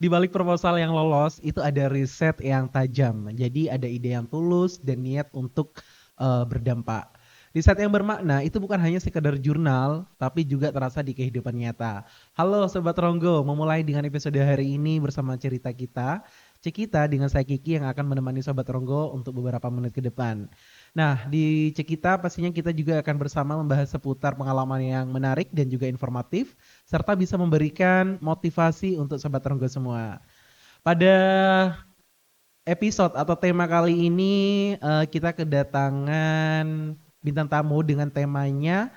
Di balik proposal yang lolos itu ada riset yang tajam. Jadi ada ide yang tulus dan niat untuk berdampak. Riset yang bermakna itu bukan hanya sekedar jurnal, tapi juga terasa di kehidupan nyata. Halo Sobat Ronggo, memulai dengan episode hari ini bersama cerita kita. Cekita dengan saya Kiki yang akan menemani Sobat Ronggo untuk beberapa menit ke depan. Nah, di Cekita pastinya kita juga akan bersama membahas seputar pengalaman yang menarik dan juga informatif, serta bisa memberikan motivasi untuk Sobat Ronggo semua. Pada episode atau tema kali ini kita kedatangan bintang tamu dengan temanya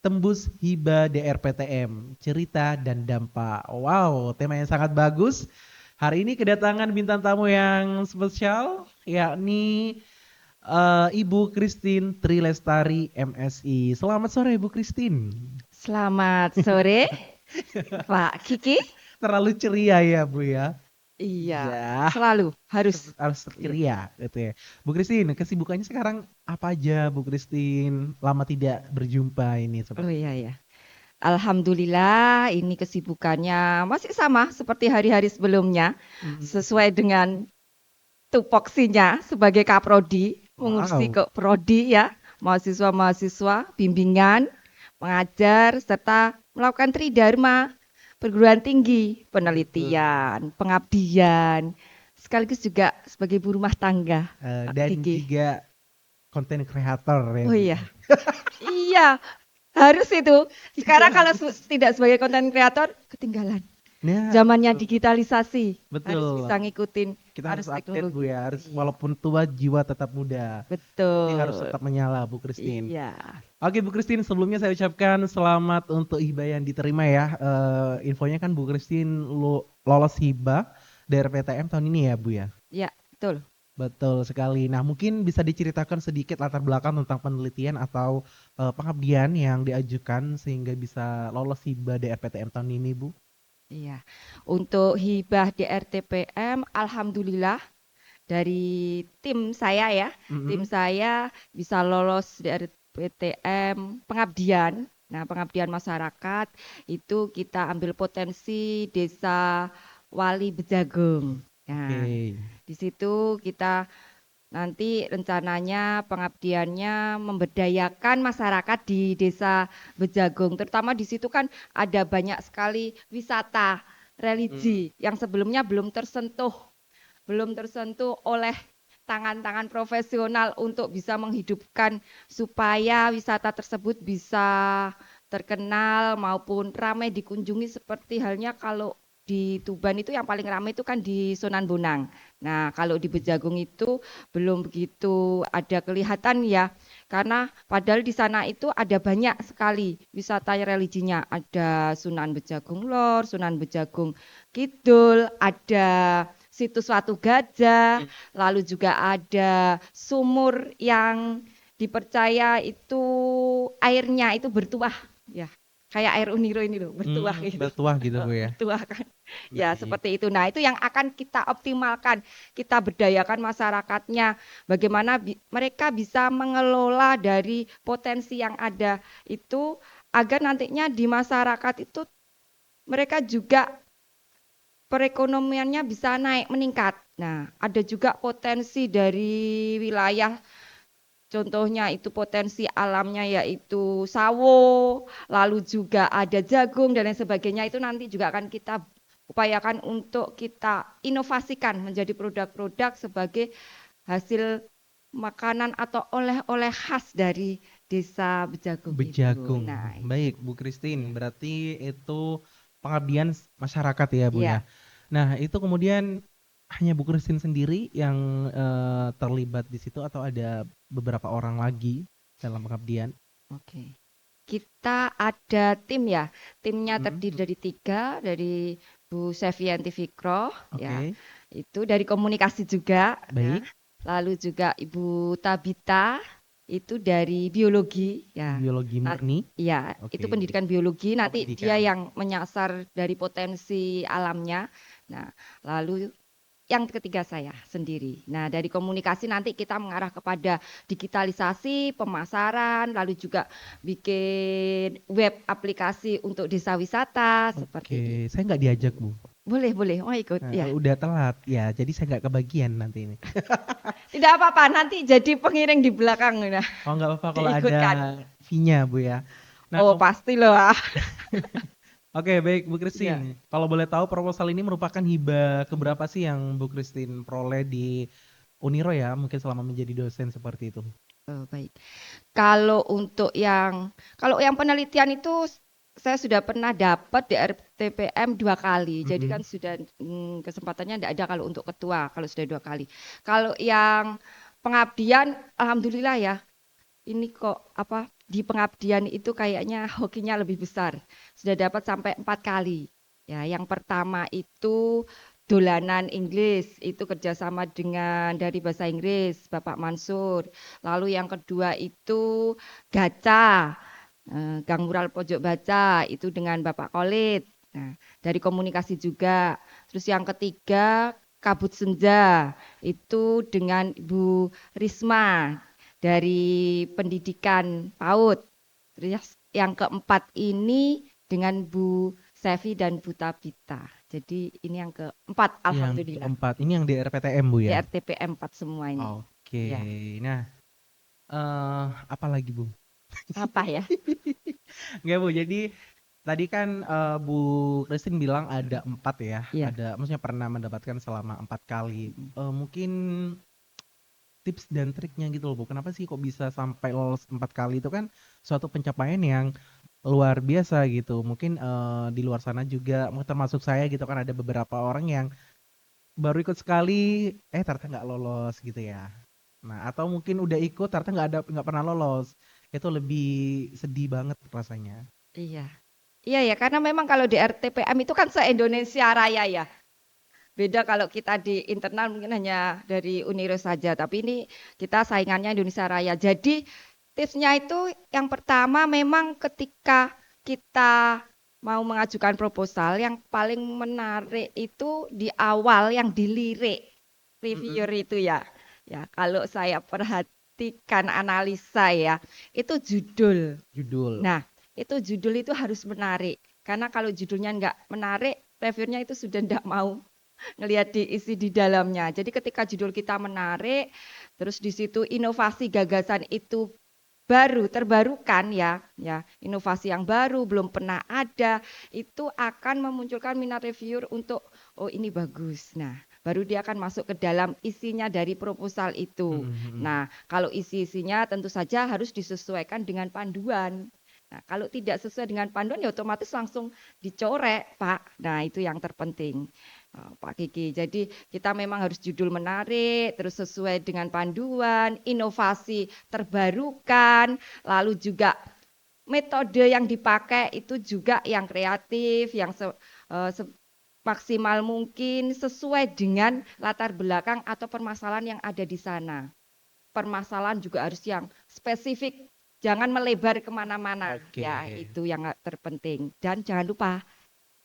Tembus Hibah DRPTM, Cerita dan Dampak. Wow, tema yang sangat bagus. Hari ini kedatangan bintang tamu yang spesial, yakni Ibu Christine Trilestari MSI. Selamat sore Ibu Christine. Selamat sore, Pak Kiki. Terlalu ceria ya Bu ya. Iya, Ya, selalu harus. harus ceria gitu ya. Bu Christine, kesibukannya sekarang apa aja Bu Christine? Lama tidak berjumpa ini Oh seperti. iya ya. Alhamdulillah, ini kesibukannya masih sama seperti hari-hari sebelumnya, Mm, sesuai dengan tupoksinya sebagai Kaprodi, mengurusi wow. ke prodi ya, mahasiswa-mahasiswa, bimbingan, mengajar serta melakukan tridharma, perguruan tinggi, Betul. penelitian, pengabdian, sekaligus juga sebagai ibu rumah tangga, Pak Dan Kiki. juga konten kreator ya Oh Bu. iya, iya, harus itu. Sekarang kalau tidak sebagai konten kreator, ketinggalan. Nah, Zamannya betul. digitalisasi, harus Betul. bisa ngikutin Kita harus arus update Bu teknologi. ya, harus Iya, walaupun tua jiwa tetap muda. Jadi harus betul. tetap menyala Bu Christine. Iya, Oke Bu Christine, sebelumnya saya ucapkan selamat untuk hibah yang diterima ya. Infonya kan Bu Christine lolos hibah dari PTM tahun ini ya Bu ya. iya, betul. Betul sekali. Nah mungkin bisa diceritakan sedikit latar belakang tentang penelitian atau pengabdian yang diajukan sehingga bisa lolos hibah dari PTM tahun ini Bu. Iya. Untuk hibah di RTPM, alhamdulillah dari tim saya ya, tim Mm-mm. saya bisa lolos dari PTM pengabdian. Nah, pengabdian masyarakat itu kita ambil potensi Desa Wali Bejagung. Oke. Nah, di situ kita nanti rencananya pengabdiannya memberdayakan masyarakat di Desa Bejagung. Terutama di situ kan ada banyak sekali wisata Mm. religi yang sebelumnya belum tersentuh oleh tangan-tangan profesional untuk bisa menghidupkan supaya wisata tersebut bisa terkenal maupun ramai dikunjungi seperti halnya kalau di Tuban itu yang paling ramai itu kan di Sunan Bonang. Nah, kalau di Bejagung itu belum begitu ada kelihatan ya, karena padahal di sana itu ada banyak sekali wisata religinya. Ada Sunan Bejagung Lor, Sunan Bejagung Kidul, ada situs Watu Gajah, lalu juga ada sumur yang dipercaya itu airnya itu bertuah, ya kayak air Uniro ini loh, bertuah gitu. Bertuah gitu Bu ya. Bertuah kan. Ya, Baik. seperti itu. Nah, itu yang akan kita optimalkan, kita berdayakan masyarakatnya, bagaimana mereka bisa mengelola dari potensi yang ada itu agar nantinya di masyarakat itu mereka juga perekonomiannya bisa naik meningkat. Nah, ada juga potensi dari wilayah, contohnya itu potensi alamnya yaitu sawo, lalu juga ada jagung dan lain sebagainya itu nanti juga akan kita upayakan untuk kita inovasikan menjadi produk-produk sebagai hasil makanan atau oleh-oleh khas dari Desa Bejagung itu. Bejagung. Nah, Baik, itu. Bu Christine. Iya. Berarti itu pengabdian masyarakat ya, Bu ya. Iya, Nah, itu kemudian hanya Bu Christine sendiri yang terlibat di situ atau ada beberapa orang lagi dalam pengabdian? oke. Kita ada tim ya, timnya Mm, terdiri dari tiga, dari Bu Sevianti Fikroh, ya, oke, itu dari komunikasi juga, ya. baik. Lalu juga Ibu Tabita, itu dari biologi, ya. Biologi Nah, murni. ya, itu Oke. pendidikan biologi, Oh, nanti dia pendidikan. yang menyasar dari potensi alamnya. Nah, lalu yang ketiga saya sendiri. Nah, dari komunikasi nanti kita mengarah kepada digitalisasi, pemasaran, lalu juga bikin web aplikasi untuk desa wisata seperti Oke, saya nggak itu. diajak, Bu. Boleh, mau ikut ya. Udah telat ya, jadi saya nggak kebagian nanti ini. Tidak apa-apa, nanti jadi pengiring di belakang nah, Oh nggak apa-apa kalau ada diikutkan. fee-nya Bu ya. Nah, Oh, pasti loh. oke baik Bu Ya. Christine. Kalau boleh tahu proposal ini merupakan hibah keberapa sih yang Bu Christine peroleh di Uniro ya, mungkin selama menjadi dosen seperti itu. Oh, baik. Kalau yang penelitian itu saya sudah pernah dapat di RTPM 2 kali. Jadi kan Mm-mm. sudah kesempatannya tidak ada kalau untuk ketua kalau sudah 2 kali. Kalau yang pengabdian, alhamdulillah ya. Ini kok apa di pengabdian itu kayaknya hokinya lebih besar. Sudah dapat sampai 4 kali. Ya, yang pertama itu dolanan Inggris, itu kerjasama dengan dari bahasa Inggris, Bapak Mansur. Lalu yang kedua itu gacha, Gang Mural Pojok Baca, itu dengan Bapak Kolit. Nah, dari komunikasi juga. Terus yang ketiga Kabut Senja, itu dengan Ibu Risma dari pendidikan PAUD. Terus yang keempat ini dengan Bu Sevi dan Bu Tabita. Jadi ini yang keempat, Yang alhamdulillah. keempat, ini yang di RPTM Bu Di ya. RTPM 4 semua ini. Oke, Ya, nah apa lagi Bu? apa ya? Nggak Bu, jadi tadi kan Bu Christine bilang ada 4 ya, Ya. maksudnya pernah mendapatkan selama 4 kali. Mungkin tips dan triknya gitu loh Bu, kenapa sih kok bisa sampai lolos 4 kali itu kan suatu pencapaian yang luar biasa gitu. Mungkin di luar sana juga, termasuk saya gitu kan ada beberapa orang yang baru ikut sekali, ternyata nggak lolos gitu ya. Nah, atau mungkin udah ikut ternyata nggak pernah lolos. Itu lebih sedih banget rasanya. Iya. Iya ya, karena memang kalau di RTPM itu kan se-Indonesia Raya ya. Beda kalau kita di internal mungkin hanya dari Uniro saja, tapi ini kita saingannya Indonesia Raya. Jadi tipsnya itu yang pertama memang ketika kita mau mengajukan proposal, yang paling menarik itu di awal yang dilirik reviewer Mm-mm. itu ya. Ya, kalau saya perhatikan analisa ya, itu judul. Judul. Nah, itu judul itu harus menarik. Karena kalau judulnya nggak menarik, reviewernya itu sudah nggak mau ngelihat di isi di dalamnya. Jadi ketika judul kita menarik, terus di situ inovasi gagasan itu baru terbarukan ya inovasi yang baru belum pernah ada, itu akan memunculkan minat reviewer untuk oh ini bagus. Nah, baru dia akan masuk ke dalam isinya dari proposal itu. Mm-mm, mm-mm. Nah, kalau isi-isinya tentu saja harus disesuaikan dengan panduan. Nah, kalau tidak sesuai dengan panduan ya otomatis langsung dicorek, Pak. Nah, itu yang terpenting. Pak Kiki. Jadi kita memang harus judul menarik, terus sesuai dengan panduan, inovasi terbarukan, lalu juga metode yang dipakai itu juga yang kreatif, yang maksimal mungkin sesuai dengan latar belakang atau permasalahan yang ada di sana. Permasalahan juga harus yang spesifik, jangan melebar kemana-mana. Oke. Ya, itu yang terpenting. Dan jangan lupa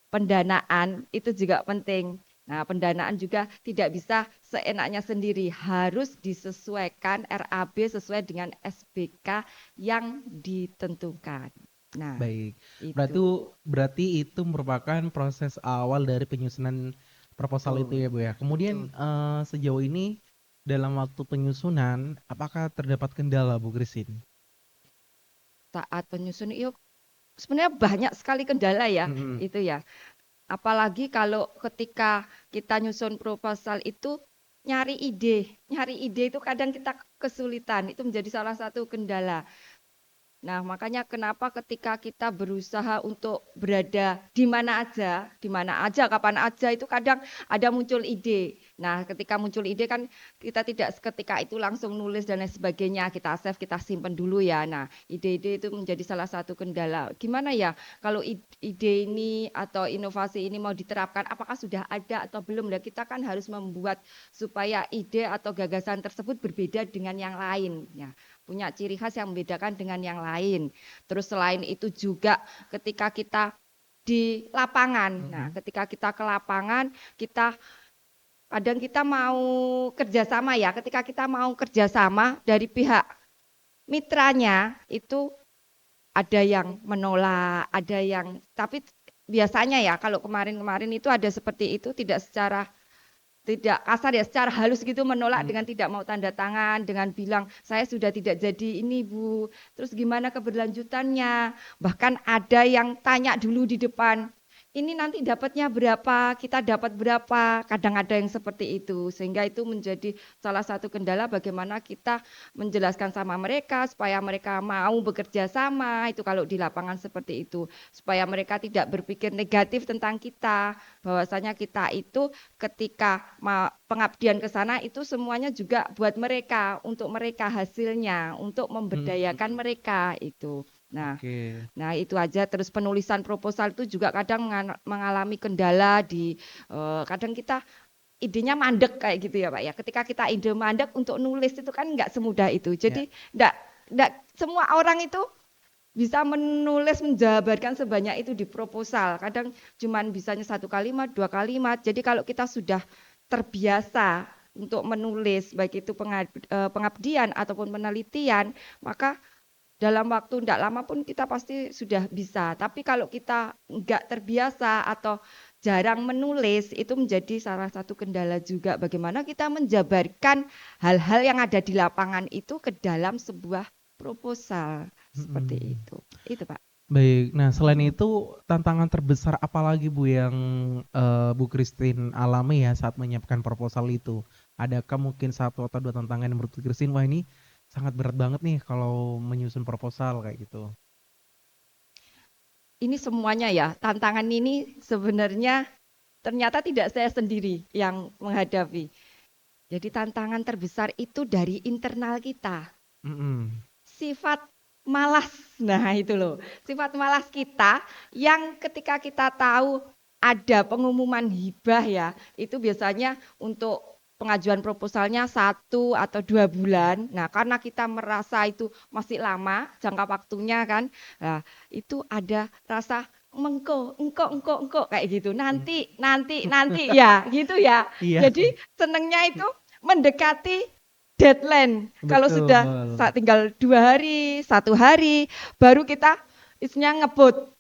pendanaan itu juga penting. Nah, pendanaan juga tidak bisa seenaknya sendiri, harus disesuaikan RAB sesuai dengan SBK yang ditentukan. Nah, Baik. Berarti itu berarti itu merupakan proses awal dari penyusunan proposal itu betul, ya, Bu ya. Kemudian betul. sejauh ini dalam waktu penyusunan, apakah terdapat kendala, Bu Christine? Saat penyusun itu sebenarnya banyak sekali kendala ya, Mm-mm. itu ya. Apalagi kalau ketika kita nyusun proposal itu nyari ide. Nyari ide itu kadang kita kesulitan, itu menjadi salah satu kendala. Nah, makanya kenapa ketika kita berusaha untuk berada di mana aja, kapan aja, itu kadang ada muncul ide. Nah, ketika muncul ide kan kita tidak seketika itu langsung nulis dan lain sebagainya. Kita save, kita simpan dulu ya. Nah, ide-ide itu menjadi salah satu kendala. Gimana ya kalau ide ini atau inovasi ini mau diterapkan, apakah sudah ada atau belum? Nah, kita kan harus membuat supaya ide atau gagasan tersebut berbeda dengan yang lain. Ya, punya ciri khas yang membedakan dengan yang lain. Terus selain itu juga ketika kita di lapangan. Nah, Mm-mm. ketika kita ke lapangan, kadang kita mau kerjasama ya. Ketika kita mau kerjasama dari pihak mitranya itu ada yang menolak, ada yang tapi biasanya ya kalau kemarin-kemarin itu ada seperti itu, tidak kasar ya, secara halus gitu menolak Hmm. dengan tidak mau tanda tangan, dengan bilang saya sudah tidak jadi ini Bu, terus gimana keberlanjutannya. Bahkan ada yang tanya dulu di depan, ini nanti dapatnya berapa, kita dapat berapa, kadang ada yang seperti itu. Sehingga itu menjadi salah satu kendala bagaimana kita menjelaskan sama mereka supaya mereka mau bekerja sama, itu kalau di lapangan seperti itu. Supaya mereka tidak berpikir negatif tentang kita, bahwasanya kita itu ketika pengabdian ke sana itu semuanya juga buat mereka, untuk mereka hasilnya, untuk Hmm. memberdayakan mereka itu. Nah, Oke. nah itu aja. Terus penulisan proposal itu juga kadang mengalami kendala kadang kita idenya mandek kayak gitu ya Pak ya. Ketika kita ide mandek untuk nulis itu kan nggak semudah itu. Ya. Jadi nggak semua orang itu bisa menulis menjabarkan sebanyak itu di proposal. Kadang cuman bisanya satu kalimat, dua kalimat. Jadi kalau kita sudah terbiasa untuk menulis, baik itu pengabdian ataupun penelitian, maka dalam waktu tidak lama pun kita pasti sudah bisa. Tapi kalau kita nggak terbiasa atau jarang menulis, itu menjadi salah satu kendala juga. Bagaimana kita menjabarkan hal-hal yang ada di lapangan itu ke dalam sebuah proposal. Seperti Hmm. itu. Itu, Pak. Baik. Nah, selain itu tantangan terbesar apa lagi Bu yang Bu Christine alami ya saat menyiapkan proposal itu? Adakah mungkin satu atau dua tantangan yang menurut Bu Christine, wah ini sangat berat banget nih kalau menyusun proposal kayak gitu? Ini semuanya ya, tantangan ini sebenarnya ternyata tidak saya sendiri yang menghadapi. Jadi tantangan terbesar itu dari internal kita. Mhm. Sifat malas. Nah, itu loh. Sifat malas kita yang ketika kita tahu ada pengumuman hibah ya, itu biasanya untuk pengajuan proposalnya 1 atau 2 bulan. Nah, karena kita merasa itu masih lama jangka waktunya kan, nah, itu ada rasa engko kayak gitu. Mmm. Nanti ya, gitu ya. Iya, Jadi senengnya itu mendekati deadline. Kalau sudah betul. tinggal 2 hari, 1 hari, baru kita isinya ngebut,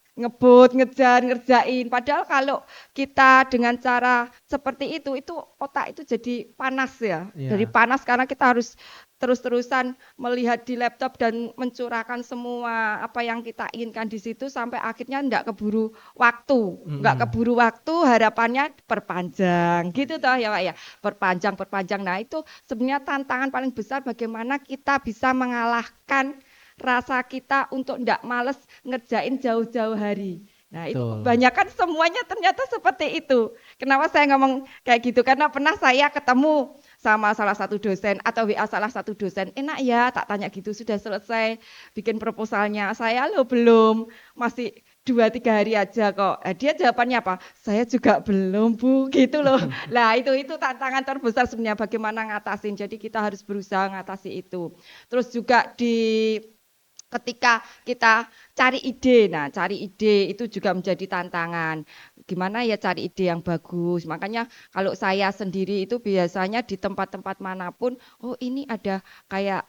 ngejar, ngerjain. Padahal kalau kita dengan cara seperti itu otak itu jadi panas ya. Jadi Iya. panas karena kita harus terus-terusan melihat di laptop dan mencurahkan semua apa yang kita inginkan di situ sampai akhirnya nggak Mhm. keburu waktu, harapannya perpanjang, gitu toh ya Pak ya. Perpanjang. Nah itu sebenarnya tantangan paling besar bagaimana kita bisa mengalahkan rasa kita untuk ndak males ngerjain jauh-jauh hari. Nah, itu Betul. kebanyakan semuanya ternyata seperti itu. Kenapa saya ngomong kayak gitu? Karena pernah saya ketemu sama salah satu dosen atau WA salah satu dosen. Enak ya, tak tanya gitu, sudah selesai bikin proposalnya. Saya lo belum, masih 2 3 hari aja kok. Dia jawabannya apa? Saya juga belum Bu, gitu loh. Lah itu tantangan terbesar sebenarnya bagaimana ngatasin. Jadi kita harus berusaha ngatasi itu. Terus juga ketika kita cari ide, nah cari ide itu juga menjadi tantangan. Gimana ya cari ide yang bagus. Makanya kalau saya sendiri itu biasanya di tempat-tempat manapun, oh ini ada kayak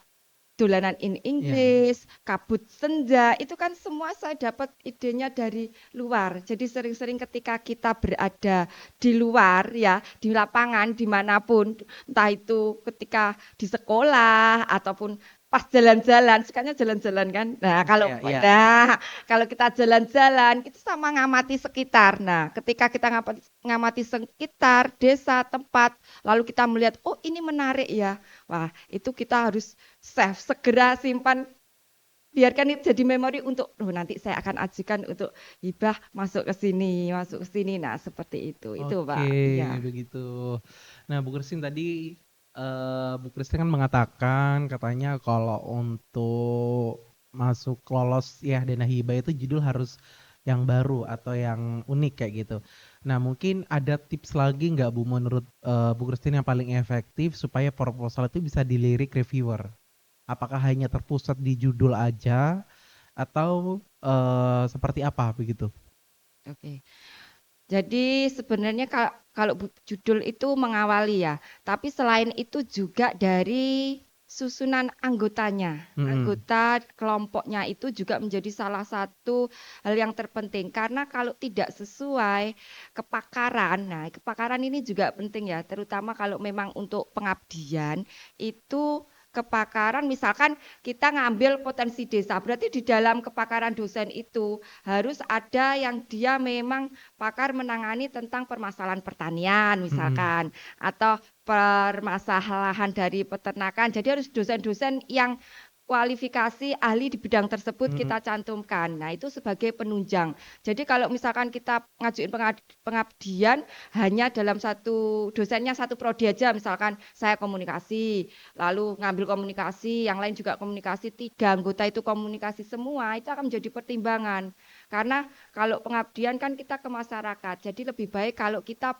dolanan in Iya. Inggris, kabut senja, itu kan semua saya dapat idenya dari luar. Jadi sering-sering ketika kita berada di luar ya, di lapangan, dimanapun, entah itu ketika di sekolah ataupun pas jalan-jalan, sukanya jalan-jalan kan. Iya iya. Kalau kita jalan-jalan, kita sama ngamati sekitar. Nah, ketika kita ngamati sekitar, desa, tempat, lalu kita melihat, oh ini menarik ya. Wah, itu kita harus save, segera simpan, biarkan itu jadi memori untuk, oh nanti saya akan ajukan untuk hibah masuk ke sini, masuk ke sini. Nah, seperti itu Oke, Pak. Iya. begitu. Nah, Bu Christine tadi, Bu Christine kan mengatakan katanya kalau untuk masuk lolos ya dana hibah itu judul harus yang baru atau yang unik kayak gitu. Nah, mungkin ada tips lagi nggak Bu menurut Bu Christine yang paling efektif supaya proposal itu bisa dilirik reviewer? Apakah hanya terpusat di judul aja atau seperti apa begitu? Oke. Jadi sebenarnya kalau judul itu mengawali ya, tapi selain itu juga dari susunan anggotanya. Anggota kelompoknya itu juga menjadi salah satu hal yang terpenting karena kalau tidak sesuai kepakaran, nah kepakaran ini juga penting ya, terutama kalau memang untuk pengabdian itu kepakaran misalkan kita ngambil potensi desa, berarti di dalam kepakaran dosen itu harus ada yang dia memang pakar menangani tentang permasalahan pertanian misalkan atau permasalahan dari peternakan. Jadi harus dosen-dosen yang kualifikasi ahli di bidang tersebut kita cantumkan. Nah, itu sebagai penunjang. Jadi kalau misalkan kita ngajuin pengabdian hanya dalam dosennya satu prodi aja, misalkan saya komunikasi, lalu ngambil komunikasi, yang lain juga komunikasi, 3 anggota itu komunikasi semua, itu akan menjadi pertimbangan. Karena kalau pengabdian kan kita ke masyarakat, jadi lebih baik kalau kita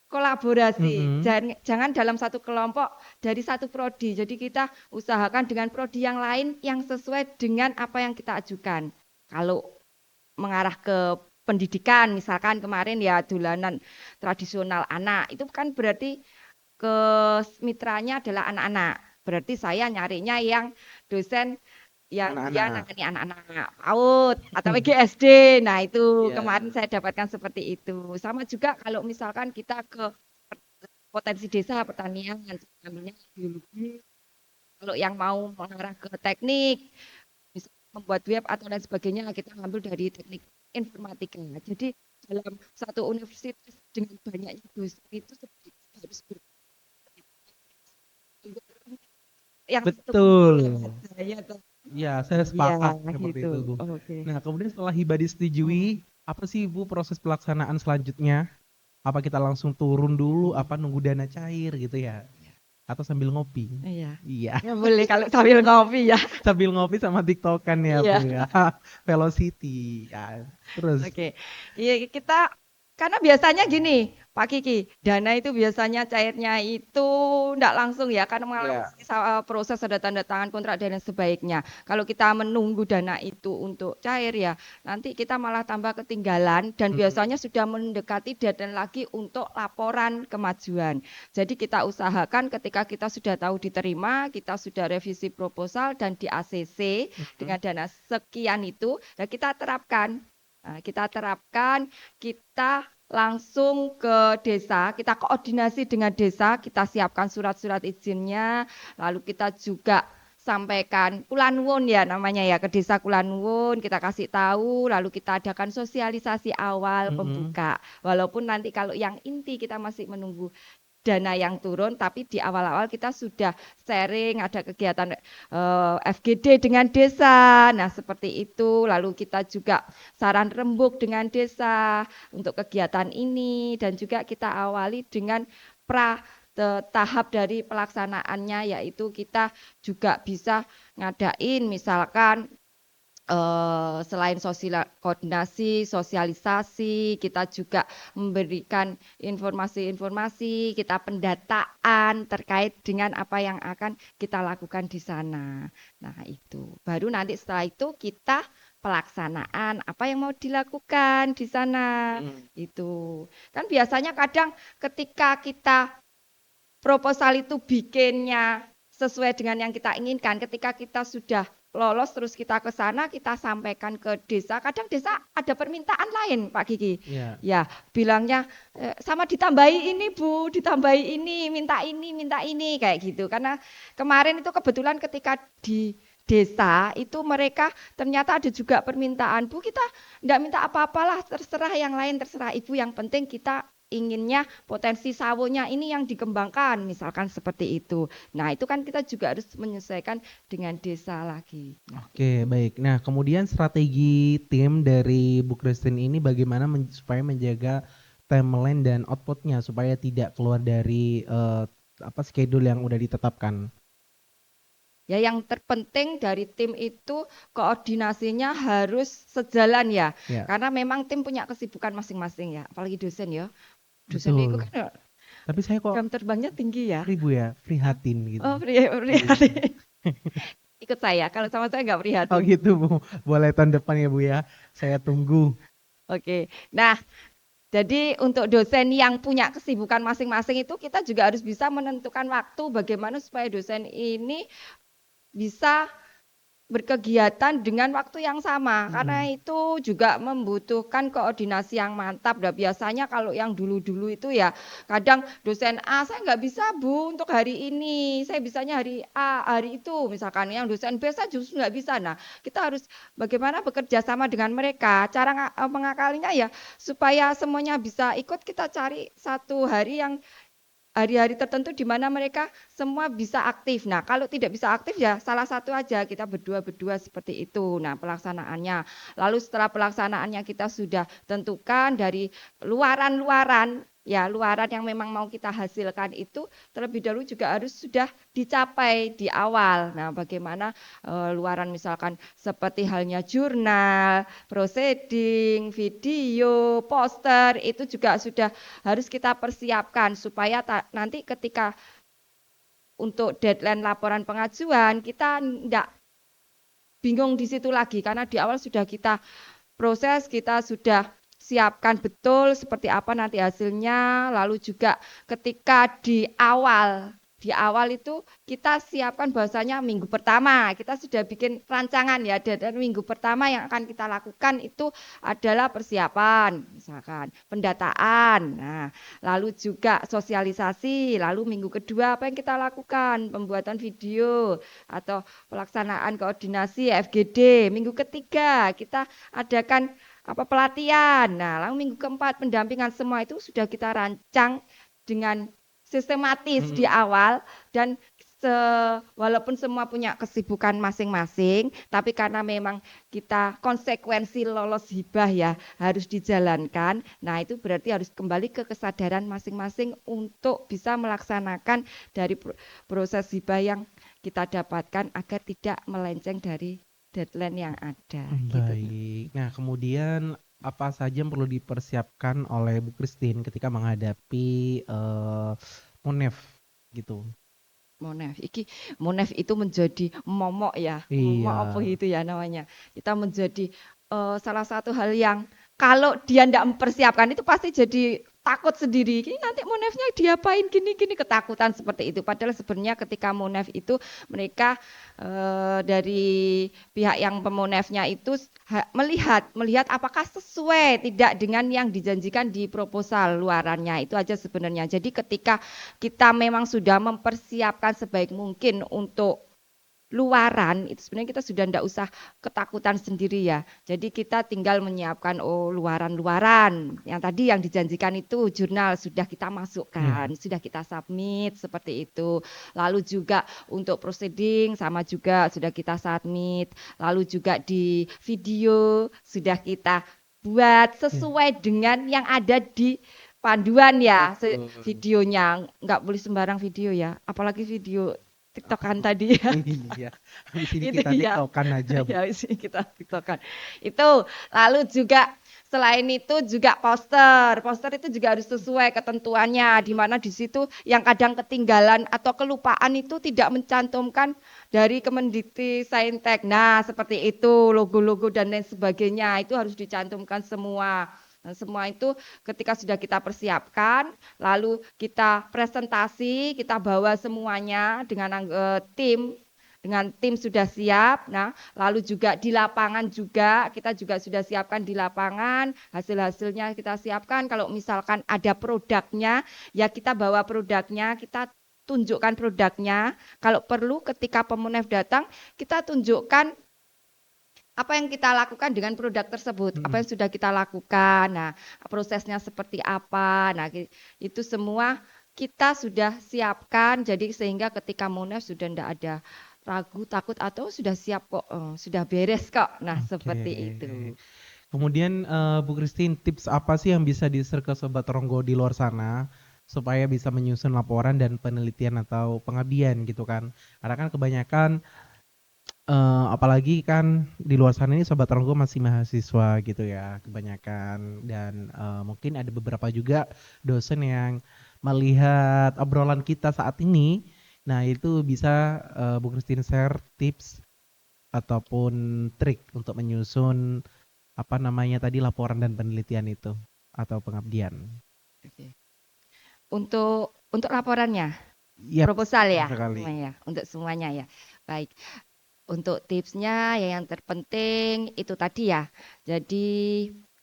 kolaborasi. Jangan dalam satu kelompok dari satu prodi. Jadi kita usahakan dengan prodi yang lain yang sesuai dengan apa yang kita ajukan. Kalau mengarah ke pendidikan, misalkan kemarin ya dolanan tradisional anak, itu kan berarti ke mitranya adalah anak-anak. Berarti saya nyarinya yang dosen yang dia nangani anak-anak PAUD atau PGSD. Nah, itu kemarin saya dapatkan seperti itu. Sama juga kalau misalkan kita ke potensi desa pertanian, ambilnya biologi. Kalau yang mau mengarah ke teknik, bisa membuat web atau lain sebagainya, kita ngambil dari teknik informatika. Jadi dalam satu universitas dengan banyaknya dosen itu harus yang Betul. saya Ya, saya sepakat seperti gitu. itu, Bu. Oke. Nah, kemudian setelah hibah disetujui, apa sih, Bu, proses pelaksanaan selanjutnya? Apa kita langsung turun dulu, apa nunggu dana cair gitu ya? Atau sambil ngopi? Iya. Iya, Ya boleh kalau sambil ngopi ya. sambil ngopi sama TikTokan ya, Iya. Bu ya. Velocity. Ya, terus. Oke. Iya kita karena biasanya gini, Pak Kiki, dana itu biasanya cairnya itu enggak langsung ya, karena mengalami proses ada tanda tangan kontrak dan lain sebaiknya. Kalau kita menunggu dana itu untuk cair ya, nanti kita malah tambah ketinggalan dan biasanya sudah mendekati deadline lagi untuk laporan kemajuan. Jadi kita usahakan ketika kita sudah tahu diterima, kita sudah revisi proposal dan di ACC dengan dana sekian itu, dan kita terapkan. Nah, kita langsung ke desa, kita koordinasi dengan desa, kita siapkan surat-surat izinnya, lalu kita juga sampaikan Kulanwun ya namanya ya, ke desa Kulanwun, kita kasih tahu, lalu kita adakan sosialisasi awal pembuka. Walaupun nanti kalau yang inti kita masih menunggu dana yang turun, tapi di awal-awal kita sudah sharing, ada kegiatan FGD dengan desa. Nah, seperti itu. Lalu kita juga saran rembuk dengan desa untuk kegiatan ini dan juga kita awali dengan tahap dari pelaksanaannya, yaitu kita juga bisa ngadain misalkan selain koordinasi, sosialisasi, kita juga memberikan informasi-informasi, kita pendataan terkait dengan apa yang akan kita lakukan di sana. Nah, itu. Baru nanti setelah itu kita pelaksanaan apa yang mau dilakukan di sana. Itu. Kan biasanya kadang ketika kita proposal itu bikinnya sesuai dengan yang kita inginkan, ketika kita sudah lolos terus kita ke sana, kita sampaikan ke desa. Kadang desa ada permintaan lain, Pak Kiki. Ya, bilangnya sama ditambahi ini, Bu, ditambahi ini, minta ini, kayak gitu. Karena kemarin itu kebetulan ketika di desa itu mereka ternyata ada juga permintaan, Bu, kita enggak minta apa-apalah, terserah yang lain, terserah Ibu, yang penting kita inginnya potensi sawonya ini yang dikembangkan, misalkan seperti itu. Nah, itu kan kita juga harus menyesuaikan dengan desa lagi. Oke, baik. Nah, kemudian strategi tim dari Bu Christine ini bagaimana supaya menjaga timeline dan outputnya supaya tidak keluar dari schedule yang udah ditetapkan. Ya, yang terpenting dari tim itu koordinasinya harus sejalan ya. Karena memang tim punya kesibukan masing-masing ya, apalagi dosen ya. Dosen itu kan tapi saya kok jam terbangnya tinggi ya. Bu ya, prihatin gitu. Oh, prihatin. Ikut saya, kalau sama saya nggak prihatin. Oh gitu, Bu. Boleh tahun depan ya, Bu ya. Saya tunggu. Oke. Nah, Jadi untuk dosen yang punya kesibukan masing-masing itu kita juga harus bisa menentukan waktu bagaimana supaya dosen ini bisa berkegiatan dengan waktu yang sama karena itu juga membutuhkan koordinasi yang mantap. Nah, biasanya kalau yang dulu-dulu itu ya kadang dosen A saya nggak bisa Bu untuk hari ini, saya bisanya hari A hari itu misalkan yang dosen B saya justru nggak bisa. Nah kita harus bagaimana bekerja sama dengan mereka. Cara mengakalinya ya supaya semuanya bisa ikut, kita cari satu hari yang hari-hari tertentu di mana mereka semua bisa aktif. Nah, kalau tidak bisa aktif ya salah satu aja, kita berdua-berdua seperti itu. Nah, pelaksanaannya. Lalu setelah pelaksanaannya kita sudah tentukan dari luaran-luaran, ya luaran yang memang mau kita hasilkan itu terlebih dahulu juga harus sudah dicapai di awal. Nah, bagaimana luaran misalkan seperti halnya jurnal, proceeding, video, poster itu juga sudah harus kita persiapkan supaya nanti ketika untuk deadline laporan pengajuan kita tidak bingung di situ lagi karena di awal sudah kita proses, kita sudah siapkan betul seperti apa nanti hasilnya. Lalu juga ketika di awal itu kita siapkan bahwasanya minggu pertama kita sudah bikin rancangan ya, dan minggu pertama yang akan kita lakukan itu adalah persiapan misalkan pendataan, nah lalu juga sosialisasi, lalu minggu kedua apa yang kita lakukan, pembuatan video atau pelaksanaan koordinasi FGD, minggu ketiga kita adakan pelatihan. Nah, lalu minggu keempat pendampingan, semua itu sudah kita rancang dengan sistematis di awal dan walaupun semua punya kesibukan masing-masing, tapi karena memang kita konsekuensi lolos hibah ya harus dijalankan. Nah, itu berarti harus kembali ke kesadaran masing-masing untuk bisa melaksanakan dari proses hibah yang kita dapatkan agar tidak melenceng dari deadline yang ada. Gitu. Baik. Nah, kemudian apa saja yang perlu dipersiapkan oleh Bu Christine ketika menghadapi Monef gitu? Monef itu menjadi momok ya, momok apa Iya. gitu ya namanya. Kita menjadi salah satu hal yang kalau dia tidak mempersiapkan itu pasti jadi takut sendiri. Ini nanti monefnya diapain gini-gini, ketakutan seperti itu. Padahal sebenarnya ketika monef itu mereka dari pihak yang pemonefnya itu melihat apakah sesuai tidak dengan yang dijanjikan di proposal luarannya. Itu aja sebenarnya. Jadi ketika kita memang sudah mempersiapkan sebaik mungkin untuk luaran, itu sebenarnya kita sudah tidak usah ketakutan sendiri ya. Jadi kita tinggal menyiapkan luaran-luaran yang tadi yang dijanjikan itu jurnal sudah kita masukkan, sudah kita submit seperti itu. Lalu juga untuk proceeding sama juga sudah kita submit. Lalu juga di video sudah kita buat sesuai dengan yang ada di panduan ya, videonya nggak boleh sembarang video ya, apalagi video TikTokan tadi ya. Iya. Habis ini Itu kita ya. TikTokan aja, Bu. Ya, sini kita TikTokan. Itu lalu juga selain itu juga poster. Poster itu juga harus sesuai ketentuannya, di mana di situ yang kadang ketinggalan atau kelupaan itu tidak mencantumkan dari Kemendikti Saintek. Nah, seperti itu, logo-logo dan lain sebagainya itu harus dicantumkan semua. Nah, semua itu ketika sudah kita persiapkan, lalu kita presentasi, kita bawa semuanya dengan tim sudah siap. Nah, lalu juga di lapangan juga kita juga sudah siapkan di lapangan, hasil-hasilnya kita siapkan. Kalau misalkan ada produknya, ya kita bawa produknya, kita tunjukkan produknya. Kalau perlu ketika pemonef datang, kita tunjukkan apa yang kita lakukan dengan produk tersebut, apa yang sudah kita lakukan, nah prosesnya seperti apa, nah itu semua kita sudah siapkan, jadi sehingga ketika monef sudah tidak ada ragu, takut atau sudah siap kok, sudah beres kok, nah seperti itu. Kemudian Bu Christine, tips apa sih yang bisa di-share ke Sobat Ronggo di luar sana supaya bisa menyusun laporan dan penelitian atau pengabdian gitu kan? Karena kan kebanyakan apalagi kan di luar sana ini Sobat Ronggo masih mahasiswa gitu ya kebanyakan, dan mungkin ada beberapa juga dosen yang melihat obrolan kita saat ini. Nah, itu bisa Bu Christine share tips ataupun trik untuk menyusun apa namanya tadi laporan dan penelitian itu. atau pengabdian. Oke. Untuk laporannya, Yap, proposal betul ya, sekali. semuanya, untuk semuanya ya. Baik. Untuk tipsnya ya yang terpenting itu tadi ya. Jadi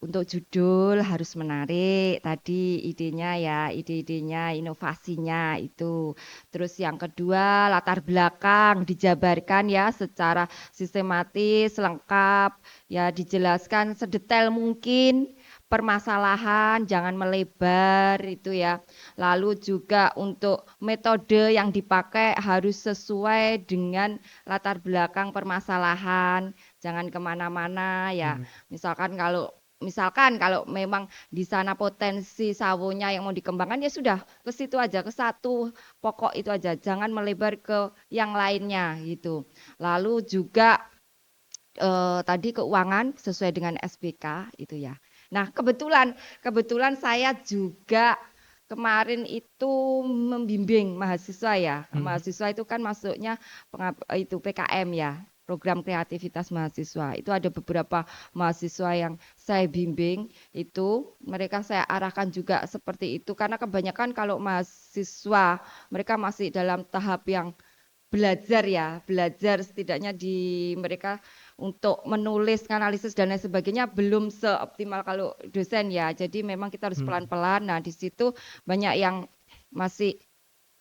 untuk judul harus menarik. Tadi idenya ya, ide-idenya, inovasinya itu. Terus yang kedua latar belakang dijabarkan ya secara sistematis, lengkap, ya dijelaskan sedetail mungkin permasalahan, jangan melebar itu ya. Lalu juga untuk metode yang dipakai harus sesuai dengan latar belakang permasalahan, jangan kemana-mana ya. Hmm. Misalkan kalau memang di sana potensi sawonya yang mau dikembangkan ya sudah ke situ aja, ke satu pokok itu aja, jangan melebar ke yang lainnya gitu. Lalu juga tadi keuangan sesuai dengan SPK itu ya. Nah, kebetulan saya juga kemarin itu membimbing mahasiswa ya. Hmm. Mahasiswa itu kan masuknya itu PKM ya, program kreativitas mahasiswa. Itu ada beberapa mahasiswa yang saya bimbing itu, mereka saya arahkan juga seperti itu karena kebanyakan kalau mahasiswa mereka masih dalam tahap yang belajar ya, belajar setidaknya di mereka untuk menulis, analisis dan lain sebagainya belum seoptimal kalau dosen ya. Jadi memang kita harus Hmm. pelan-pelan. Nah, di situ banyak yang masih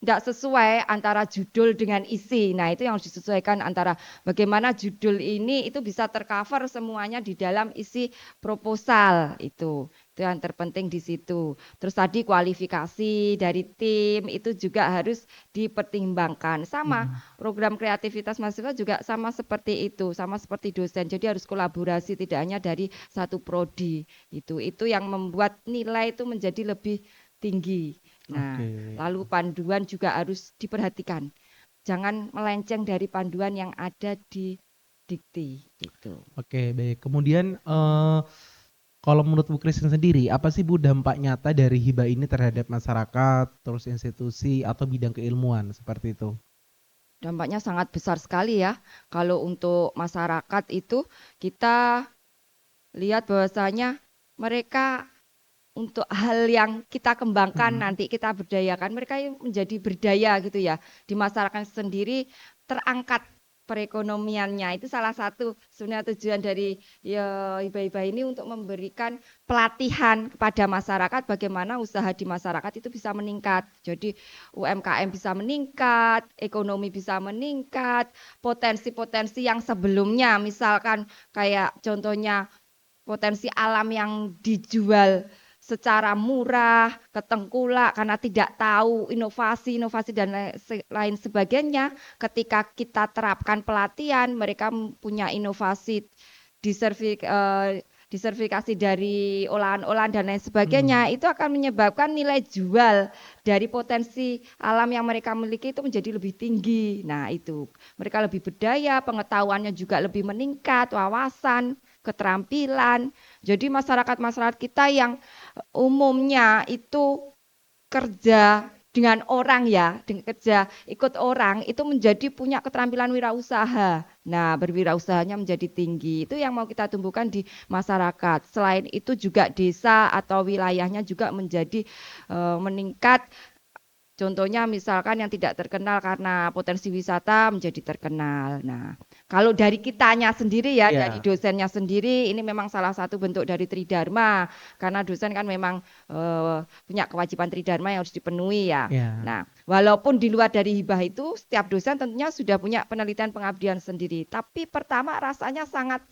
tidak sesuai antara judul dengan isi. Nah, itu yang harus disesuaikan antara bagaimana judul ini itu bisa tercover semuanya di dalam isi proposal itu. Itu yang terpenting di situ. Terus tadi kualifikasi dari tim itu juga harus dipertimbangkan. Sama Hmm. program kreativitas mahasiswa juga sama seperti itu, sama seperti dosen. Jadi harus kolaborasi tidak hanya dari satu prodi. Itu yang membuat nilai itu menjadi lebih tinggi. Nah, Oke. lalu panduan juga harus diperhatikan. Jangan melenceng dari panduan yang ada di dikti itu. Oke, baik. Kemudian kalau menurut Bu Christine sendiri, apa sih Bu dampak nyata dari hibah ini terhadap masyarakat, terus institusi atau bidang keilmuan seperti itu? Dampaknya sangat besar sekali ya. Kalau untuk masyarakat itu kita lihat bahwasanya mereka untuk hal yang kita kembangkan Hmm. nanti kita berdayakan mereka menjadi berdaya gitu ya di masyarakat sendiri terangkat perekonomiannya itu salah satu sebenarnya tujuan dari ya hibah-hibah ini untuk memberikan pelatihan kepada masyarakat bagaimana usaha di masyarakat itu bisa meningkat jadi UMKM bisa meningkat ekonomi bisa meningkat potensi-potensi yang sebelumnya misalkan kayak contohnya potensi alam yang dijual secara murah, ketengkulak karena tidak tahu inovasi dan lain sebagainya. Ketika kita terapkan pelatihan, mereka punya inovasi disertifikasi dari olahan-olahan dan lain sebagainya, Hmm. itu akan menyebabkan nilai jual dari potensi alam yang mereka miliki itu menjadi lebih tinggi. Nah, itu mereka lebih berdaya, pengetahuannya juga lebih meningkat, wawasan, keterampilan. Jadi masyarakat-masyarakat kita yang umumnya itu kerja dengan orang ya, dengan kerja ikut orang itu menjadi punya keterampilan wirausaha. Nah, berwirausahanya menjadi tinggi. Itu yang mau kita tumbuhkan di masyarakat. Selain itu juga desa atau wilayahnya juga menjadi meningkat. Contohnya misalkan yang tidak terkenal karena potensi wisata menjadi terkenal. Nah, kalau dari kitanya sendiri ya, dari Iya, dosennya sendiri, ini memang salah satu bentuk dari Tridharma. Karena dosen kan memang punya kewajiban Tridharma yang harus dipenuhi ya. iya. Nah, walaupun di luar dari hibah itu, setiap dosen tentunya sudah punya penelitian pengabdian sendiri. Tapi pertama rasanya sangat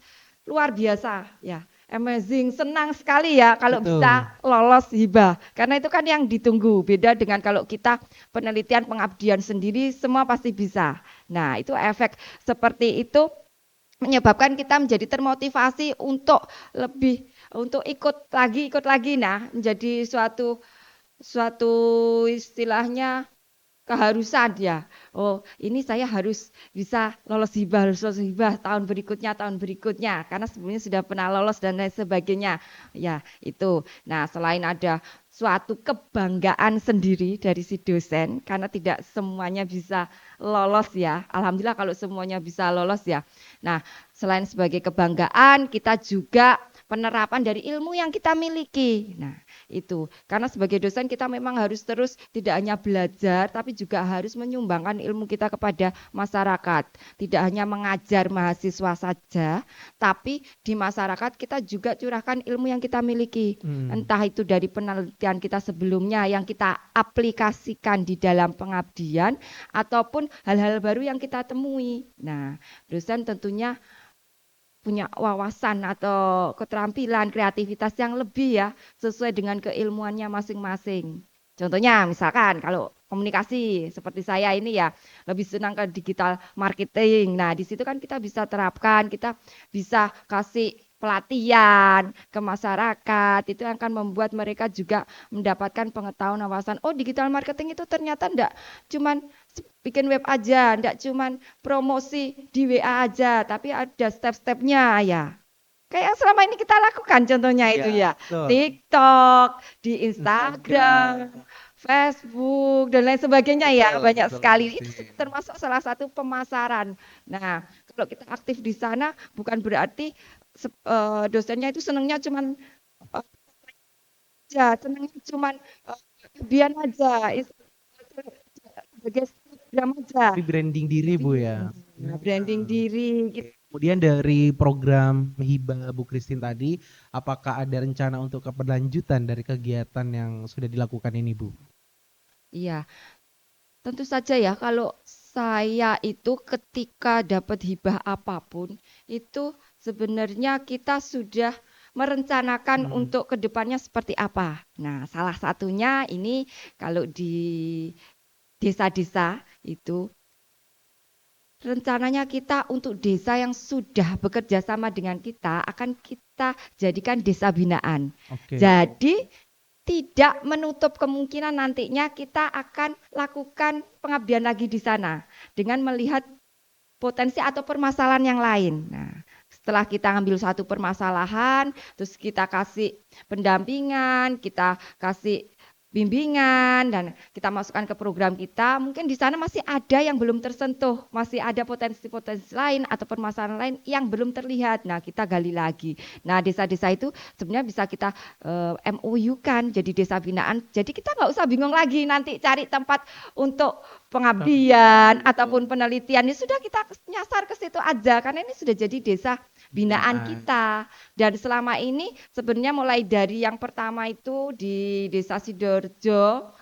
luar biasa ya. Amazing, senang sekali ya kalau Betul. bisa lolos hibah. Karena itu kan yang ditunggu. Beda dengan kalau kita penelitian pengabdian sendiri semua pasti bisa. Nah, itu efek seperti itu menyebabkan kita menjadi termotivasi untuk lebih untuk ikut lagi nah menjadi suatu suatu istilahnya keharusan ya. Oh, ini saya harus lolos hibah tahun berikutnya karena sebelumnya sudah pernah lolos dan lain sebagainya. Ya, itu. Nah, selain ada suatu kebanggaan sendiri dari si dosen karena tidak semuanya bisa lolos ya. Alhamdulillah kalau semuanya bisa lolos ya. Nah, selain sebagai kebanggaan, kita juga penerapan dari ilmu yang kita miliki. Nah, itu. Karena sebagai dosen kita memang harus terus tidak hanya belajar, tapi juga harus menyumbangkan ilmu kita kepada masyarakat. Tidak hanya mengajar mahasiswa saja, tapi di masyarakat kita juga curahkan ilmu yang kita miliki. Entah itu dari penelitian kita sebelumnya yang kita aplikasikan di dalam pengabdian, ataupun hal-hal baru yang kita temui. Nah, dosen tentunya punya wawasan atau keterampilan, kreativitas yang lebih ya, sesuai dengan keilmuannya masing-masing. Contohnya misalkan kalau komunikasi seperti saya ini ya lebih senang ke digital marketing. Nah, di situ kan kita bisa terapkan, kita bisa kasih pelatihan ke masyarakat. Itu akan membuat mereka juga mendapatkan pengetahuan wawasan. Oh, digital marketing itu ternyata enggak cuman bikin web aja, enggak cuman promosi di WA aja, tapi ada step-stepnya ya. Kayak yang selama ini kita lakukan contohnya itu ya. betul. TikTok, di Instagram. Instagram, Facebook, dan lain sebagainya ya. Betul, Banyak betul, sekali. Itu Christine. termasuk salah satu pemasaran. Nah, kalau kita aktif di sana bukan berarti dosennya itu senangnya cuman eh, aja, senangnya cuman biar aja. Itu sebagai program aja. Tapi branding diri, Tapi Bu ya. branding Nah, diri gitu. oke. Kemudian dari program hibah Bu Christine tadi, apakah ada rencana untuk keberlanjutan dari kegiatan yang sudah dilakukan ini, Bu? Iya, tentu saja ya kalau saya itu ketika dapat hibah apapun itu sebenarnya kita sudah merencanakan Hmm. untuk kedepannya seperti apa. Nah, salah satunya ini kalau di desa-desa itu rencananya kita untuk desa yang sudah bekerja sama dengan kita akan kita jadikan desa binaan. Oke. Jadi tidak menutup kemungkinan nantinya kita akan lakukan pengabdian lagi di sana dengan melihat potensi atau permasalahan yang lain. Nah, setelah kita ambil satu permasalahan, terus kita kasih pendampingan, kita kasih bimbingan dan kita masukkan ke program kita, mungkin di sana masih ada yang belum tersentuh, masih ada potensi-potensi lain atau permasalahan lain yang belum terlihat. Nah, kita gali lagi. Nah, desa-desa itu sebenarnya bisa kita MOU kan jadi desa binaan. Jadi kita nggak usah bingung lagi nanti cari tempat untuk pengabdian ataupun penelitian. Ini sudah kita nyasar ke situ aja karena ini sudah jadi desa binaan Binaan. kita. Dan selama ini sebenarnya mulai dari yang pertama itu di Desa Sidoarjo,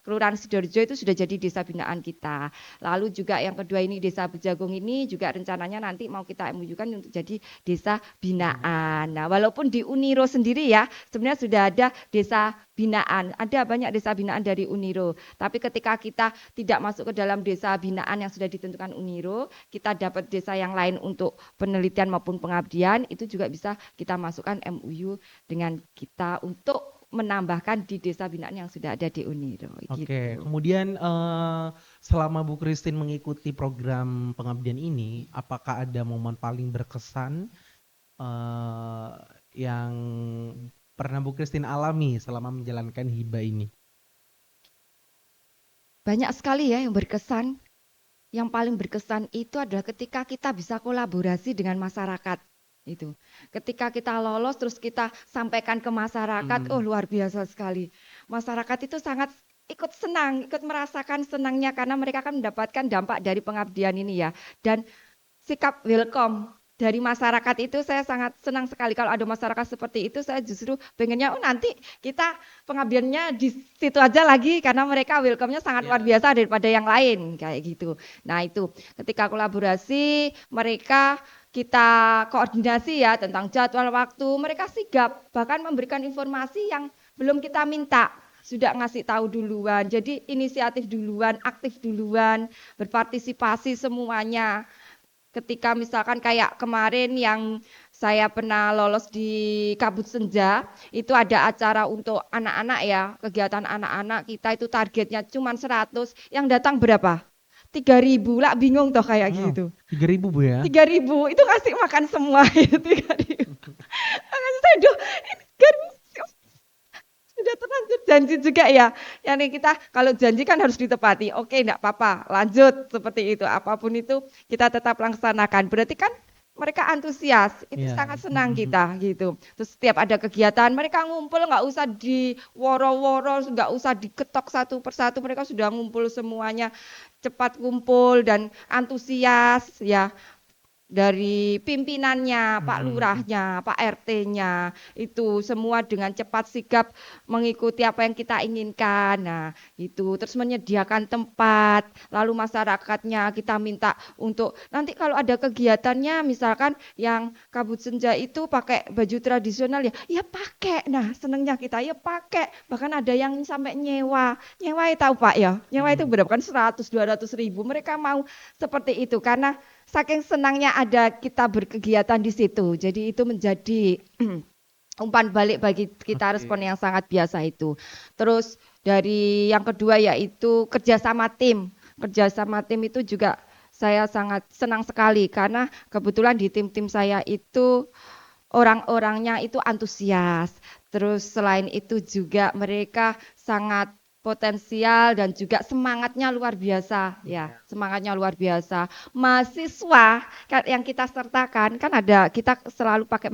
Kelurahan Sidoarjo itu sudah jadi desa binaan kita. Lalu juga yang kedua ini Desa Bejagung ini juga rencananya nanti mau kita MOU-kan untuk jadi desa binaan. Nah, walaupun di Uniro sendiri ya, sebenarnya sudah ada desa binaan. Ada banyak desa binaan dari Uniro. Tapi ketika kita tidak masuk ke dalam desa binaan yang sudah ditentukan Uniro, kita dapat desa yang lain untuk penelitian maupun pengabdian, itu juga bisa kita masukkan MOU dengan kita untuk menambahkan di desa binaan yang sudah ada di Uniro. Oke, Gitu. kemudian selama Bu Christine mengikuti program pengabdian ini, apakah ada momen paling berkesan eh, yang pernah Bu Christine alami selama menjalankan hibah ini? Banyak sekali ya yang berkesan. Yang paling berkesan itu adalah ketika kita bisa kolaborasi dengan masyarakat. Itu. Ketika kita lolos terus kita sampaikan ke masyarakat, oh luar biasa sekali. Masyarakat itu sangat ikut senang, ikut merasakan senangnya karena mereka akan mendapatkan dampak dari pengabdian ini ya. Dan sikap welcome dari masyarakat itu saya sangat senang sekali kalau ada masyarakat seperti itu. Saya justru pengennya oh nanti kita pengabdiannya di situ aja lagi karena mereka welcome-nya sangat luar biasa daripada yang lain kayak gitu. Nah, itu ketika kolaborasi mereka kita koordinasi ya tentang jadwal waktu, mereka sigap bahkan memberikan informasi yang belum kita minta. Sudah ngasih tahu duluan. Jadi inisiatif duluan, aktif duluan, berpartisipasi semuanya. Ketika misalkan kayak kemarin yang saya pernah lolos di Kabut Senja, itu ada acara untuk anak-anak ya, kegiatan anak-anak kita itu targetnya cuma 100, yang datang berapa? 3.000 lah, bingung toh kayak gitu. 3.000 Bu ya? 3.000 itu ngasih makan semua itu 3.000. Makanya saya doh, ini 3.000 sudah terlanjur janji juga ya. Yang kita kalau janji kan harus ditepati. Oke, enggak apa-apa, lanjut seperti itu. Apapun itu kita tetap laksanakan. Berarti kan mereka antusias, itu Iya. sangat senang kita gitu. Terus setiap ada kegiatan mereka ngumpul nggak usah di woro-woro, nggak usah diketok satu persatu, mereka sudah ngumpul semuanya cepat kumpul dan antusias ya dari pimpinannya, Pak Lurahnya, Pak RT-nya, itu semua dengan cepat sigap mengikuti apa yang kita inginkan. Nah, itu terus menyediakan tempat, lalu masyarakatnya kita minta untuk nanti kalau ada kegiatannya misalkan yang kabut senja itu pakai baju tradisional ya, ya pakai. Nah, senengnya kita ya pakai. Bahkan ada yang sampai nyewa. Nyewa itu tahu Pak ya? Nyewa itu berapa kan 100-200 ribu. Mereka mau seperti itu karena saking senangnya ada kita berkegiatan di situ. Jadi itu menjadi umpan balik bagi kita Oke. respon yang sangat biasa itu. Terus dari yang kedua yaitu kerjasama tim. Kerjasama tim itu juga saya sangat senang sekali karena kebetulan di tim-tim saya itu orang-orangnya itu antusias. Terus selain itu juga mereka sangat potensial dan juga semangatnya luar biasa ya, semangatnya luar biasa. Mahasiswa yang kita sertakan kan ada kita selalu pakai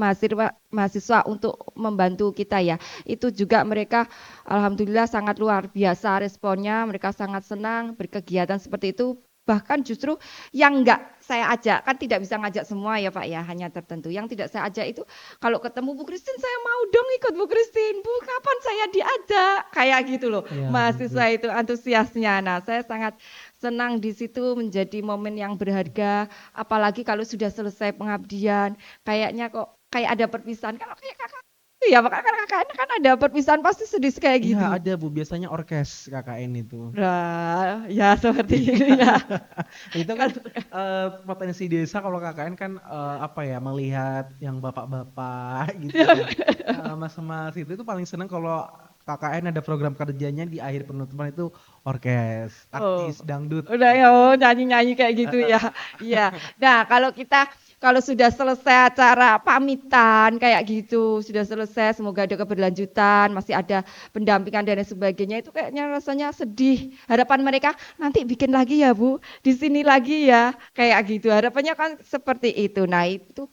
mahasiswa untuk membantu kita ya. Itu juga mereka alhamdulillah sangat luar biasa responnya, mereka sangat senang berkegiatan seperti itu. Bahkan justru yang enggak saya ajak, kan tidak bisa ngajak semua ya Pak ya, hanya tertentu. Yang tidak saya ajak itu kalau ketemu Bu Christine saya mau dong ikut Bu Christine. Bu, kapan saya diajak? Kayak gitu loh. Iya, Mahasiswa itu antusiasnya. Nah, saya sangat senang di situ menjadi momen yang berharga. Apalagi kalau sudah selesai pengabdian, kayaknya kok kayak ada perpisahan. Kalau kayak kakak ya, kakak kan ada perpisahan pasti sedih kayak gitu. Iya, ada Bu, biasanya orkes KKN itu. Nah, ya seperti itu ya. Itu kan potensi desa kalau KKN kan apa ya, melihat yang bapak-bapak gitu ya. Mas-mas itu paling seneng kalau KKN ada program kerjanya di akhir penutupan itu orkes, Oh, artis dangdut. udah ya, oh, nyanyi-nyanyi kayak gitu ya. Iya. Nah, kalau sudah selesai acara pamitan kayak gitu, sudah selesai, semoga ada keberlanjutan, masih ada pendampingan dan lain sebagainya, itu kayaknya rasanya sedih. Harapan mereka nanti bikin lagi ya Bu, di sini lagi ya, kayak gitu. Harapannya kan seperti itu. Nah, itu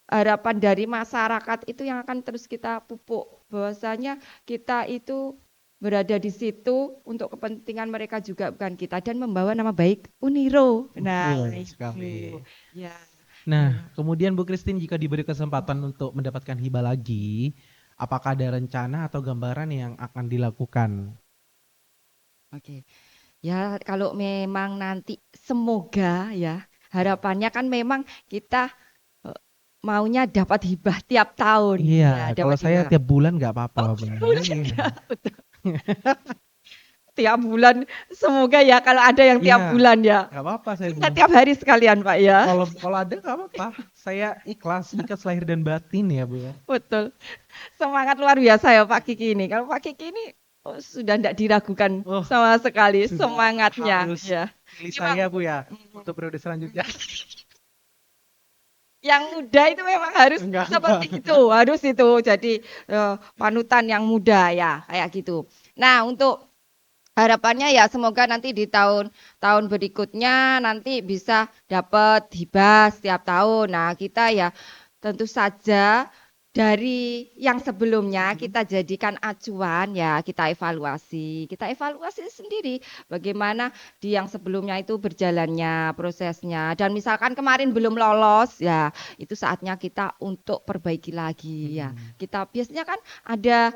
harapan dari masyarakat itu yang akan terus kita pupuk, bahwasanya kita itu berada di situ untuk kepentingan mereka juga bukan kita dan membawa nama baik Uniro. Nah, Betul sekali. itu. Ya. Nah, kemudian Bu Christine jika diberi kesempatan untuk mendapatkan hibah lagi, apakah ada rencana atau gambaran yang akan dilakukan? Oke. Ya, kalau memang nanti semoga ya, harapannya kan memang kita eh, maunya dapat hibah tiap tahun. Iya, Ya, kalau dapat saya hibah. tiap bulan nggak apa-apa, Oh, Bu. ya, betul. Tiap bulan semoga ya kalau ada yang Iya, tiap bulan ya. nggak apa-apa saya, Bu. Kita tiap hari sekalian Pak ya. Kalau ada nggak apa-apa. Saya ikhlas lahir dan batin ya, Bu ya. Betul. Semangat luar biasa ya Pak Kiki ini. Kalau Pak Kiki ini sudah tidak diragukan Oh, sama sekali sudah semangatnya harus ya. pilih Memang saya, Bu ya, untuk periode selanjutnya. yang muda itu memang harus Enggak. seperti itu, harus itu jadi panutan yang muda ya, kayak gitu. Nah, untuk harapannya ya semoga nanti di tahun berikutnya nanti bisa dapat hibah setiap tahun. Nah, kita ya tentu saja dari yang sebelumnya kita jadikan acuan ya, kita evaluasi. Kita evaluasi sendiri bagaimana di yang sebelumnya itu berjalannya prosesnya. Dan misalkan kemarin belum lolos ya, itu saatnya kita untuk perbaiki lagi ya. Kita biasanya kan ada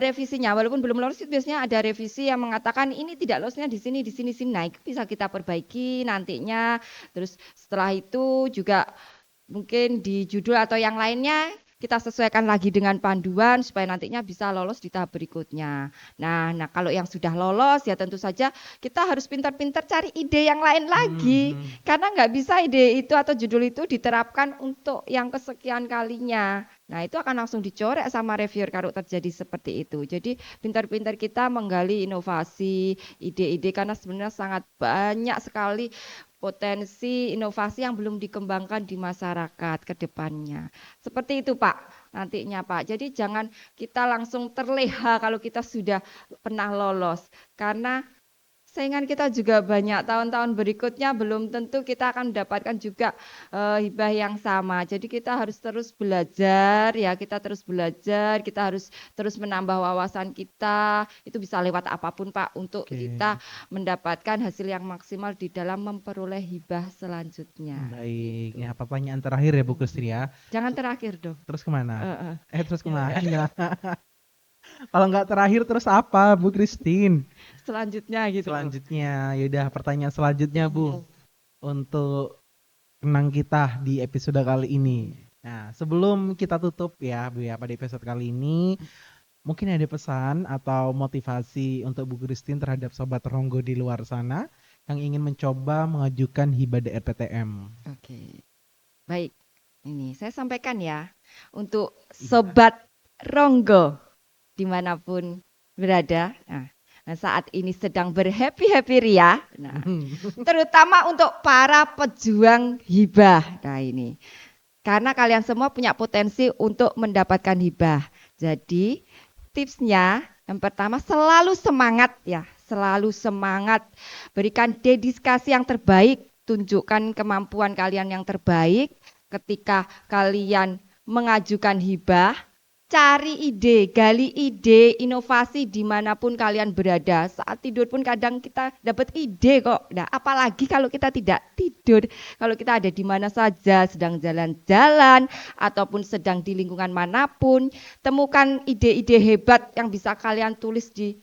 revisinya, walaupun belum lolos itu biasanya ada revisi yang mengatakan ini tidak lolosnya di sini, di sini, sini. Nah, itu bisa kita perbaiki nantinya. Terus setelah itu juga mungkin di judul atau yang lainnya kita sesuaikan lagi dengan panduan supaya nantinya bisa lolos di tahap berikutnya. Nah, kalau yang sudah lolos ya tentu saja kita harus pintar-pintar cari ide yang lain lagi. Karena nggak bisa ide itu atau judul itu diterapkan untuk yang kesekian kalinya. Nah, itu akan langsung dicorek sama reviewer kalau terjadi seperti itu. Jadi, pintar-pintar kita menggali inovasi, ide-ide karena sebenarnya sangat banyak sekali potensi inovasi yang belum dikembangkan di masyarakat ke depannya. Seperti itu, Pak, nantinya, Pak. Jadi jangan kita langsung terleha kalau kita sudah pernah lolos. Karena Saingan kita juga banyak, tahun-tahun berikutnya belum tentu kita akan mendapatkan juga hibah yang sama. Jadi kita harus terus belajar ya, kita terus belajar, kita harus terus menambah wawasan kita. Itu bisa lewat apapun Pak, untuk Oke, kita mendapatkan hasil yang maksimal di dalam memperoleh hibah selanjutnya. baik. Gitu. Ya, pertanyaan terakhir ya Bu Christine ya. Jangan terakhir dong. Terus kemana? Heeh. Terus Ya, kemana? ya. Kalau nggak terakhir terus apa Bu Christine? Selanjutnya gitu loh. Selanjutnya, yaudah pertanyaan selanjutnya Bu. Hmm. Untuk kenang kita di episode kali ini. Nah, sebelum kita tutup ya Bu ya pada episode kali ini, mungkin ada pesan atau motivasi untuk Bu Christine terhadap Sobat Ronggo di luar sana yang ingin mencoba mengajukan hibah DRPTM. Oke. Baik. Ini saya sampaikan ya untuk Iya. Sobat Ronggo dimanapun berada. Nah, saat ini sedang berhappy-happy ria. Nah, terutama untuk para pejuang hibah. Nah, ini. Karena kalian semua punya potensi untuk mendapatkan hibah. Jadi, tipsnya yang pertama selalu semangat ya, selalu semangat. Berikan dedikasi yang terbaik, tunjukkan kemampuan kalian yang terbaik ketika kalian mengajukan hibah. Cari ide, gali ide, inovasi dimanapun kalian berada. Saat tidur pun kadang kita dapat ide kok. Nah, apalagi kalau kita tidak tidur. Kalau kita ada di mana saja, sedang jalan-jalan, ataupun sedang di lingkungan manapun, temukan ide-ide hebat yang bisa kalian tulis di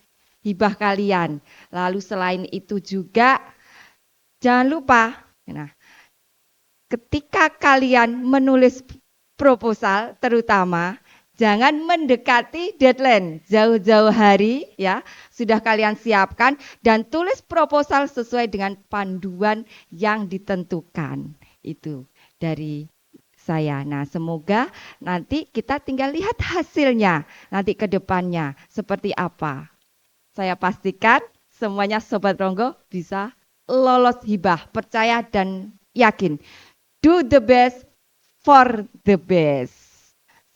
hibah kalian. Lalu selain itu juga, jangan lupa, nah, ketika kalian menulis proposal terutama, jangan mendekati deadline, jauh-jauh hari ya, sudah kalian siapkan dan tulis proposal sesuai dengan panduan yang ditentukan. Itu dari saya. Nah, semoga nanti kita tinggal lihat hasilnya nanti ke depannya seperti apa. Saya pastikan semuanya Sobat Ronggo bisa lolos hibah, percaya dan yakin. Do the best for the best.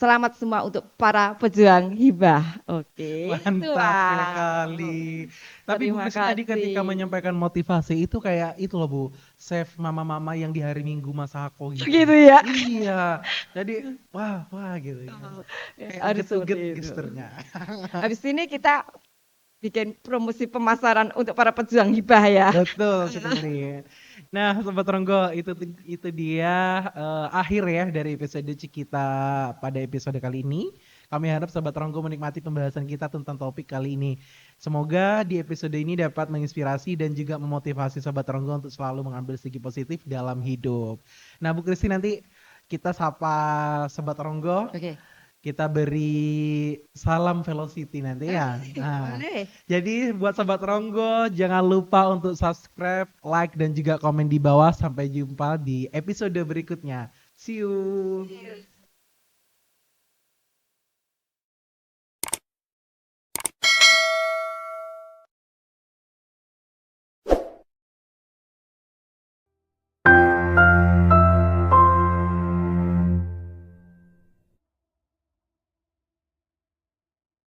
Selamat semua untuk para pejuang hibah. Oke, itu Mantap Pak. sekali. Tapi Bu Terima Christine tadi ketika kasih. menyampaikan motivasi itu kayak itu loh Bu, save mama-mama yang di hari Minggu Masako gitu. Gitu ya. Iya. Jadi wah gitu. Kayak Harus uget-uget seperti itu. gesturnya. Habis ini kita bikin promosi pemasaran untuk para pejuang hibah ya. Betul sekali. Nah, Sobat Ronggo, itu dia akhir ya dari episode kita pada episode kali ini. Kami harap Sobat Ronggo menikmati pembahasan kita tentang topik kali ini. Semoga di episode ini dapat menginspirasi dan juga memotivasi Sobat Ronggo untuk selalu mengambil segi positif dalam hidup. Nah, Bu Christine nanti kita sapa Sobat Ronggo. Oke. Kita beri salam velocity nanti ya. Nah, Boleh. jadi buat Sobat Ronggo jangan lupa untuk subscribe, like dan juga komen di bawah. Sampai jumpa di episode berikutnya. See you.